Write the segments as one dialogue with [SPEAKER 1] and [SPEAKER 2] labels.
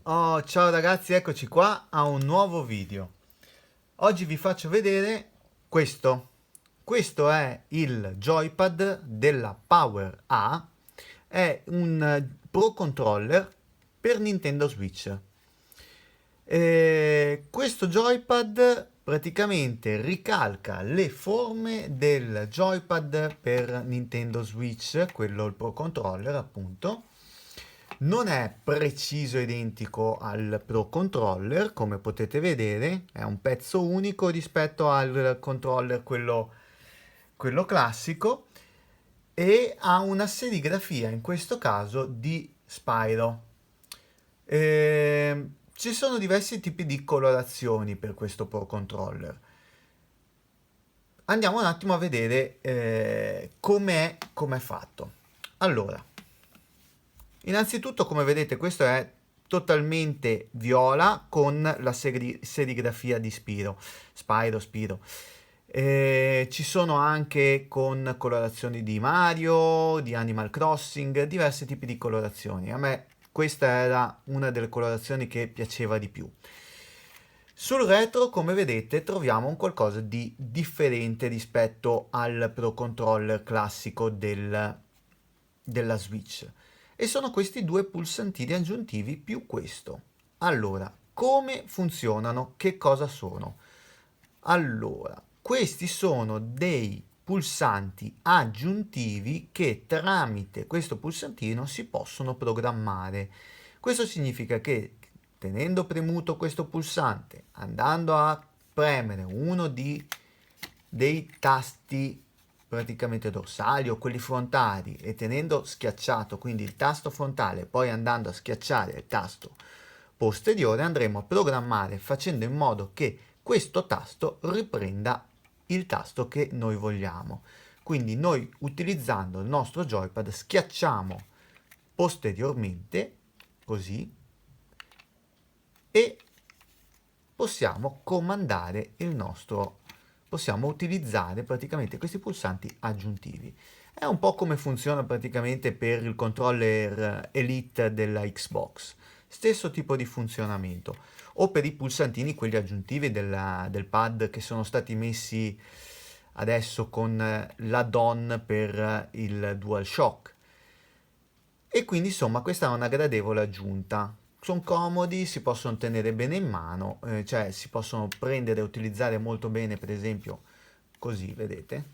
[SPEAKER 1] Oh, ciao ragazzi, eccoci qua a un nuovo video. Oggi vi faccio vedere questo. Questo è il joypad della Power A. È un Pro Controller per Nintendo Switch. Questo joypad praticamente ricalca le forme del joypad per Nintendo Switch, quello il Pro Controller appunto. Non è preciso identico al Pro Controller, come potete vedere, è un pezzo unico rispetto al controller, quello classico, e ha una serigrafia, in questo caso, di Spyro. Ci sono diversi tipi di colorazioni per questo Pro Controller. Andiamo un attimo a vedere com'è fatto. Allora, innanzitutto, come vedete, questo è totalmente viola con la serigrafia di Spyro. Ci sono anche con colorazioni di Mario, di Animal Crossing, diversi tipi di colorazioni. A me questa era una delle colorazioni che piaceva di più. Sul retro, come vedete, troviamo un qualcosa di differente rispetto al Pro Controller classico della Switch. E sono questi due pulsantini aggiuntivi più questo. Allora, come funzionano? Che cosa sono? Allora, questi sono dei pulsanti aggiuntivi che tramite questo pulsantino si possono programmare. Questo significa che tenendo premuto questo pulsante, andando a premere dei tasti praticamente dorsali o quelli frontali e tenendo schiacciato quindi il tasto frontale, poi andando a schiacciare il tasto posteriore, andremo a programmare facendo in modo che questo tasto riprenda il tasto che noi vogliamo. Quindi noi utilizzando il nostro joypad schiacciamo posteriormente, così, e possiamo comandare possiamo utilizzare praticamente questi pulsanti aggiuntivi. È un po' come funziona praticamente per il controller Elite della Xbox. Stesso tipo di funzionamento. O per i pulsantini, quelli aggiuntivi del pad che sono stati messi adesso con l'add-on per il DualShock. E quindi insomma questa è una gradevole aggiunta. Sono comodi, si possono tenere bene in mano, cioè si possono prendere e utilizzare molto bene, per esempio così, vedete?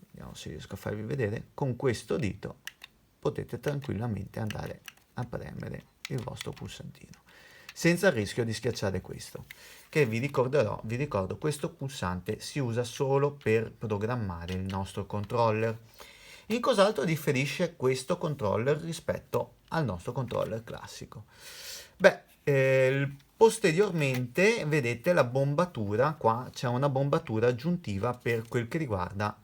[SPEAKER 1] Vediamo se riesco a farvi vedere. Con questo dito potete tranquillamente andare a premere il vostro pulsantino, senza il rischio di schiacciare questo, che vi ricordo, questo pulsante si usa solo per programmare il nostro controller. In cos'altro differisce questo controller rispetto al nostro controller classico? Beh, posteriormente vedete la bombatura, qua c'è una bombatura aggiuntiva per quel che riguarda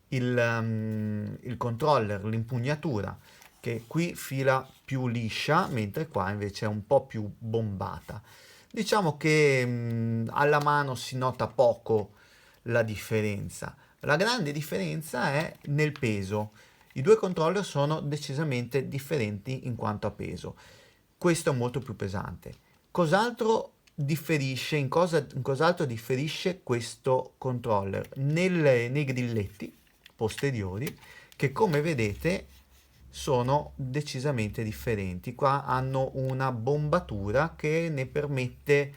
[SPEAKER 1] il controller, l'impugnatura, che qui fila più liscia, mentre qua invece è un po' più bombata. Diciamo che alla mano si nota poco la differenza. La grande differenza è nel peso. I due controller sono decisamente differenti in quanto a peso. Questo è molto più pesante. Cos'altro differisce, in cos'altro differisce questo controller? Nei grilletti posteriori, che come vedete sono decisamente differenti. Qua hanno una bombatura che ne permette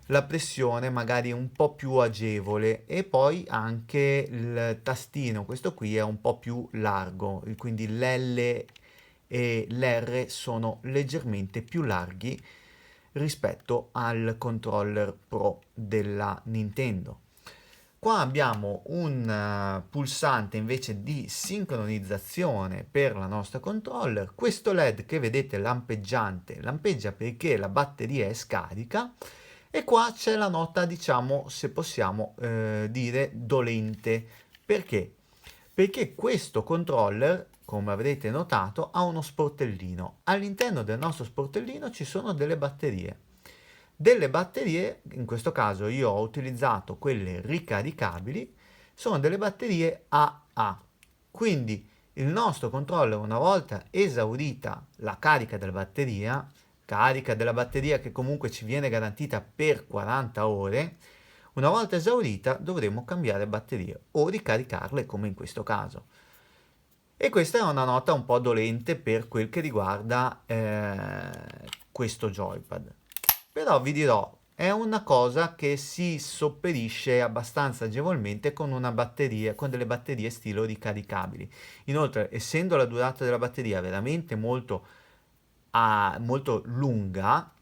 [SPEAKER 1] la pressione magari un po' più agevole, e poi anche il tastino, questo qui è un po' più largo, quindi l'L e l'R sono leggermente più larghi rispetto al controller Pro della Nintendo. Qua abbiamo un pulsante invece di sincronizzazione per la nostra controller. Questo LED che vedete lampeggiante lampeggia perché la batteria è scarica, e qua c'è la nota, diciamo, se possiamo dire dolente. Perché? Perché questo controller, come avrete notato, ha uno sportellino. All'interno del nostro sportellino ci sono delle batterie. Delle batterie, in questo caso io ho utilizzato quelle ricaricabili, sono delle batterie AA. Quindi il nostro controller, una volta esaurita la carica della batteria, carica della batteria che comunque ci viene garantita per 40 ore, una volta esaurita dovremo cambiare batterie o ricaricarle come in questo caso. E questa è una nota un po' dolente per quel che riguarda questo joypad. Però vi dirò, è una cosa che si sopperisce abbastanza agevolmente con una batteria, con delle batterie stilo ricaricabili. Inoltre, essendo la durata della batteria veramente molto lunga,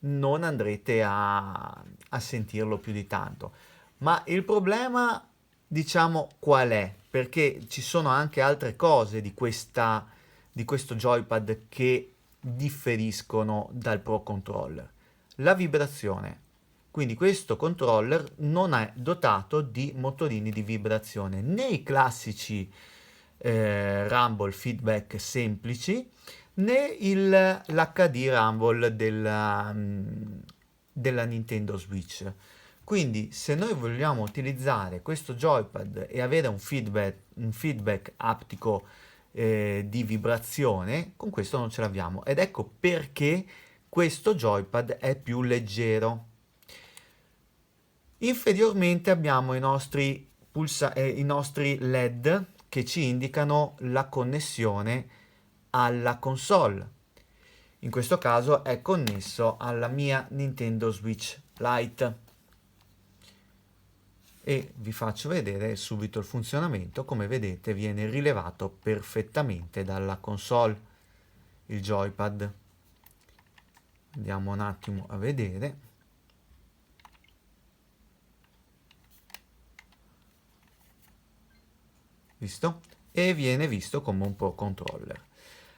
[SPEAKER 1] non andrete a sentirlo più di tanto. Ma il problema, diciamo, qual è? Perché ci sono anche altre cose di questo joypad che differiscono dal Pro Controller. La vibrazione. Quindi questo controller non è dotato di motorini di vibrazione, né i classici Rumble feedback semplici, né l'HD Rumble della Nintendo Switch. Quindi se noi vogliamo utilizzare questo joypad e avere un feedback aptico di vibrazione, con questo non ce l'abbiamo. Ed ecco perché questo joypad è più leggero. Inferiormente abbiamo i nostri LED che ci indicano la connessione alla console. In questo caso è connesso alla mia Nintendo Switch Lite. E vi faccio vedere subito il funzionamento. Come vedete viene rilevato perfettamente dalla console il joypad. Andiamo un attimo a vedere. Visto? E viene visto come un Pro Controller.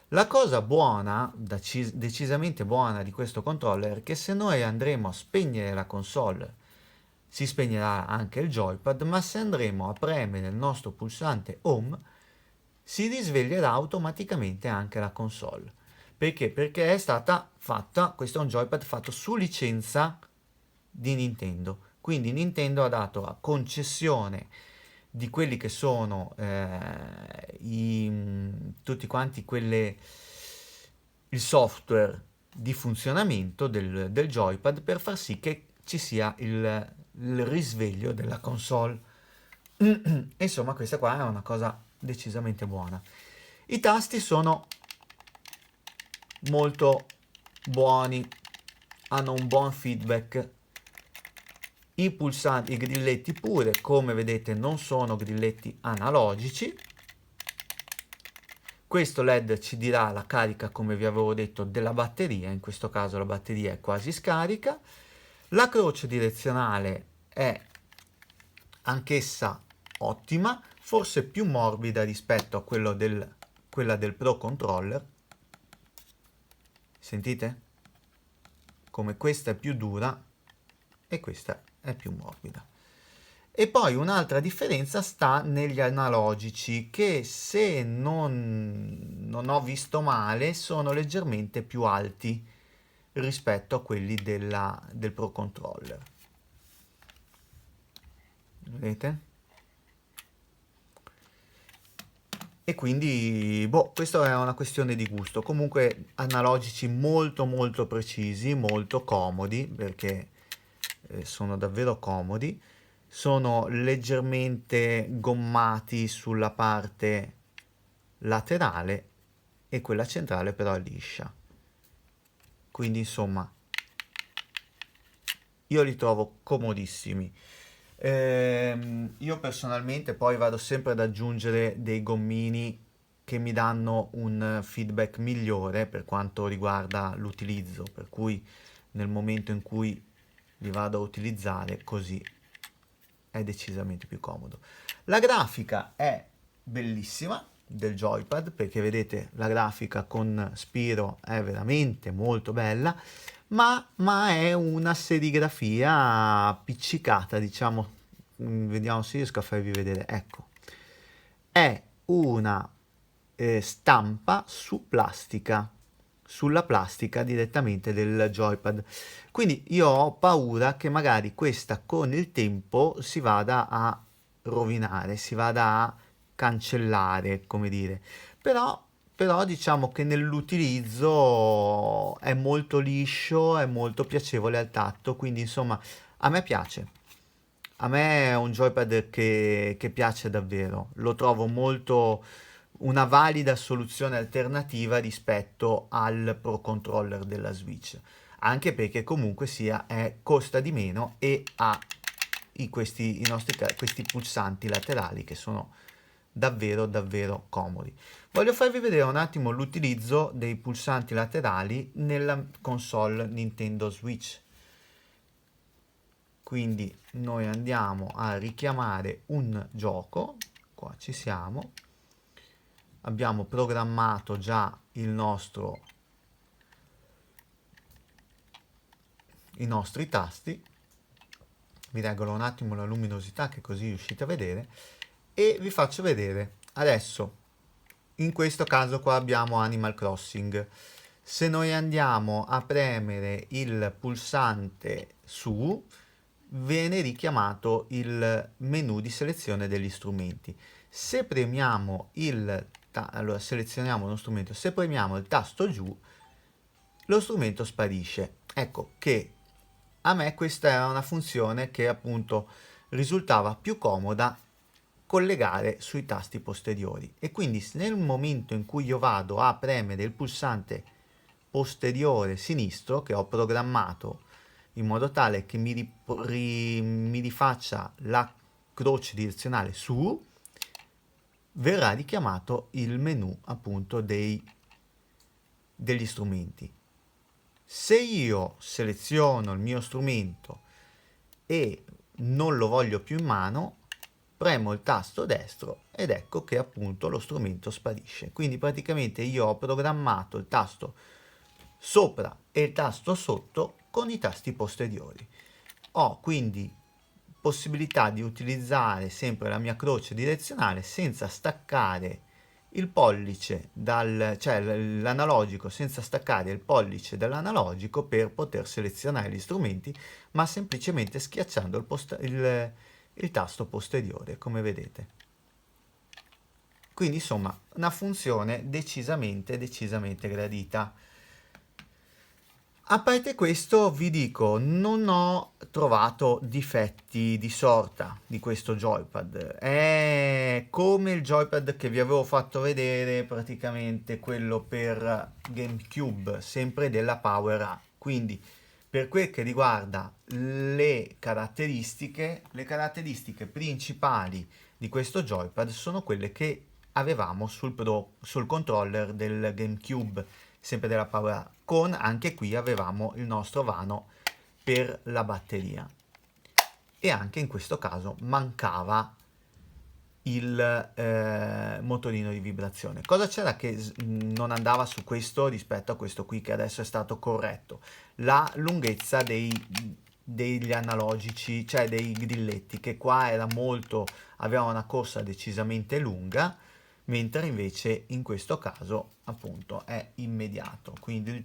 [SPEAKER 1] La cosa buona, decisamente buona di questo controller è che se noi andremo a spegnere la console, si spegnerà anche il joypad, ma se andremo a premere il nostro pulsante home, si risveglierà automaticamente anche la console. Perché? Perché è stata fatta, questo è un joypad fatto su licenza di Nintendo. Quindi Nintendo ha dato a concessione di quelli che sono tutti quanti il software di funzionamento del joypad per far sì che ci sia il risveglio della console. Insomma, questa qua è una cosa decisamente buona. I tasti sono molto buoni, hanno un buon feedback. I pulsanti, i grilletti pure, come vedete, non sono grilletti analogici. Questo LED ci dirà la carica, come vi avevo detto, della batteria. In questo caso la batteria è quasi scarica. La croce direzionale è anch'essa ottima, forse più morbida rispetto a quella del Pro Controller. Sentite? Come questa è più dura e questa è più morbida. E poi un'altra differenza sta negli analogici che, se non ho visto male, sono leggermente più alti rispetto a quelli del Pro Controller. Vedete? E quindi, questa è una questione di gusto. Comunque analogici molto molto precisi, molto comodi, perché sono davvero comodi. Sono leggermente gommati sulla parte laterale e quella centrale però è liscia. Quindi insomma, io li trovo comodissimi. Io personalmente poi vado sempre ad aggiungere dei gommini che mi danno un feedback migliore per quanto riguarda l'utilizzo, per cui nel momento in cui li vado a utilizzare così è decisamente più comodo. La grafica è bellissima del joypad, perché vedete la grafica con Spiro è veramente molto bella, ma è una serigrafia appiccicata, diciamo. Vediamo se riesco a farvi vedere. Ecco, è una stampa su plastica, sulla plastica direttamente del joypad. Quindi io ho paura che magari questa con il tempo si vada a rovinare, si vada a cancellare, come dire. Però diciamo che nell'utilizzo è è molto liscio, è molto piacevole al tatto, quindi insomma a me piace. A me è un joypad che piace davvero, lo trovo molto una valida soluzione alternativa rispetto al Pro Controller della Switch, anche perché comunque sia costa di meno e ha questi pulsanti laterali che sono davvero davvero comodi. Voglio farvi vedere un attimo l'utilizzo dei pulsanti laterali nella console Nintendo Switch. Quindi noi andiamo a richiamare un gioco, qua ci siamo, abbiamo programmato già i nostri tasti, vi regolo un attimo la luminosità che così riuscite a vedere e vi faccio vedere adesso. In questo caso qua abbiamo Animal Crossing. Se noi andiamo a premere il pulsante su, viene richiamato il menu di selezione degli strumenti. Se premiamo allora selezioniamo uno strumento, se premiamo il tasto giù, lo strumento sparisce. Ecco che a me questa era una funzione che appunto risultava più comoda collegare sui tasti posteriori, e quindi nel momento in cui io vado a premere il pulsante posteriore sinistro che ho programmato in modo tale che mi rifaccia la croce direzionale su, verrà richiamato il menu appunto degli strumenti. Se io seleziono il mio strumento e non lo voglio più in mano, premo il tasto destro ed ecco che appunto lo strumento sparisce. Quindi praticamente io ho programmato il tasto sopra e il tasto sotto con i tasti posteriori. Ho quindi possibilità di utilizzare sempre la mia croce direzionale senza staccare il pollice cioè l'analogico, senza staccare il pollice dall'analogico per poter selezionare gli strumenti, ma semplicemente schiacciando il tasto posteriore, come vedete. Quindi insomma una funzione decisamente gradita. A parte questo vi dico, non ho trovato difetti di sorta di questo joypad. È come il joypad che vi avevo fatto vedere, praticamente quello per GameCube, sempre della PowerA. Quindi per quel che riguarda le caratteristiche principali di questo joypad sono quelle che avevamo sul controller del GameCube, sempre della PowerA, con anche qui avevamo il nostro vano per la batteria, e anche in questo caso mancava il motorino di vibrazione. Cosa c'era che non andava su questo rispetto a questo qui che adesso è stato corretto? La lunghezza degli analogici, cioè dei grilletti, che qua aveva una corsa decisamente lunga, mentre invece in questo caso appunto è immediato. Quindi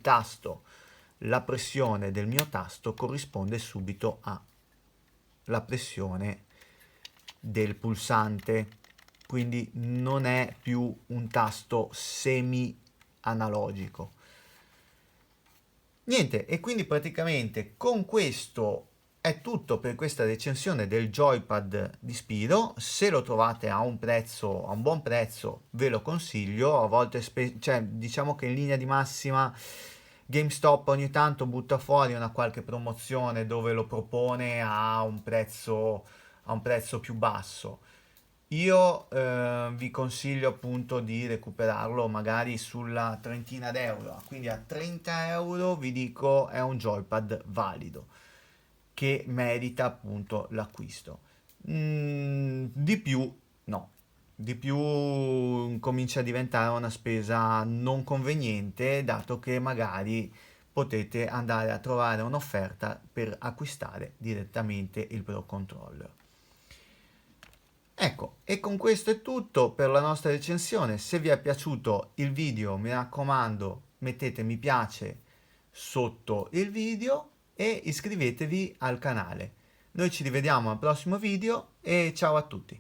[SPEAKER 1] la pressione del mio tasto corrisponde subito alla pressione del pulsante, quindi non è più un tasto semi analogico. Niente, e quindi praticamente con questo è tutto per questa recensione del joypad di Spiro. Se lo trovate a un buon prezzo, ve lo consiglio. A volte, cioè, diciamo che in linea di massima GameStop ogni tanto butta fuori una qualche promozione dove lo propone a un prezzo più basso. Io vi consiglio appunto di recuperarlo magari sulla trentina d'euro, quindi a 30 euro vi dico è un joypad valido che merita appunto l'acquisto. Di più no, di più comincia a diventare una spesa non conveniente, dato che magari potete andare a trovare un'offerta per acquistare direttamente il Pro Controller. Ecco, e con questo è tutto per la nostra recensione. Se vi è piaciuto il video, mi raccomando, mettete mi piace sotto il video e iscrivetevi al canale. Noi ci rivediamo al prossimo video e ciao a tutti.